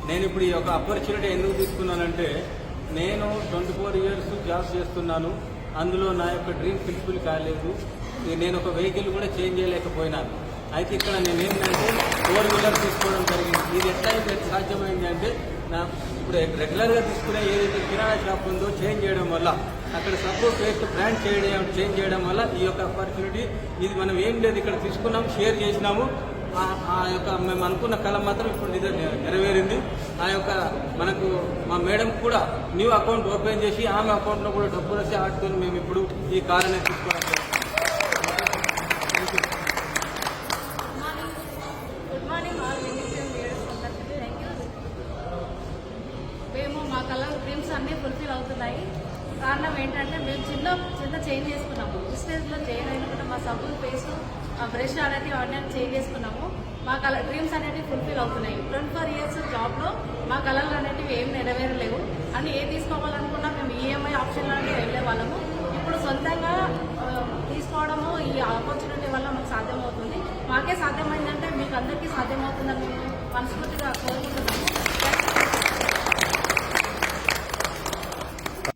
నేను ఇప్పుడు ఈ యొక్క ఆపర్చునిటీ ఎందుకు తీసుకున్నానంటే, నేను 24 ఇయర్స్ జాబ్ చేస్తున్నాను. అందులో నా యొక్క డ్రీమ్ ఫుల్ఫిల్ కాలేదు. నేను ఒక వెహికల్ కూడా చేంజ్ చేయలేకపోయినాను. అయితే ఇక్కడ నేనేంటంటే 4 వీలర్ తీసుకోవడం జరిగింది. ఇది ఎట్లా సాధ్యమైంది అంటే, నా ఇప్పుడు రెగ్యులర్గా తీసుకునే ఏదైతే కిరాణా షాప్ ఉందో చేంజ్ చేయడం వల్ల, అక్కడ సపోజ్ పేస్ట్ బ్రాండ్ చేంజ్ చేయడం వల్ల ఈ యొక్క ఆపర్చునిటీ, ఇది మనం ఏం లేదు ఇక్కడ తీసుకున్నాము, షేర్ చేసినాము. ఆ యొక్క మేము అనుకున్న కళ మాత్రం ఇప్పుడు నెరవేరింది. ఆ యొక్క మనకు మా మేడం కూడా న్యూ అకౌంట్ ఓపెన్ చేసి ఆమె అకౌంట్లో కూడా డబ్బులు వచ్చి ఆడుతూ మేము ఇప్పుడు ఈ కార్ అనేది తీసుకోవడం. గుడ్ మార్నింగ్ ఆల్ మేము మా కలర్ డ్రీమ్స్ అన్నీ ఫుల్ఫిల్ అవుతున్నాయి. కారణం ఏంటంటే మేము చిన్న చేంజ్ చేసుకున్నాము. స్టేజ్లో చేయలేకుండా మా సబ్బులు పేస్ట్ బ్రష్ అనేవి అవన్నీ చేంజ్ చేసుకున్నాము. మా కలర్ డ్రీమ్స్ అనేవి ఫుల్ఫిల్ అవుతున్నాయి. 24 ఇయర్స్ జాబ్లో మా కలర్లు అనేవి ఏం నెరవేరలేవు అని ఏ తీసుకోవాలనుకున్నా మేము ఈఎంఐ ఆప్షన్లోనే వెళ్ళే వాళ్ళము. ఇప్పుడు సొంతంగా తీసుకోవడము ఈ ఆపర్చునిటీ వల్ల మాకు సాధ్యమవుతుంది. మాకే సాధ్యమైందంటే మీకు అందరికీ సాధ్యమవుతుందని మేము మనస్ఫూర్తిగా కోరుకుంటున్నాము.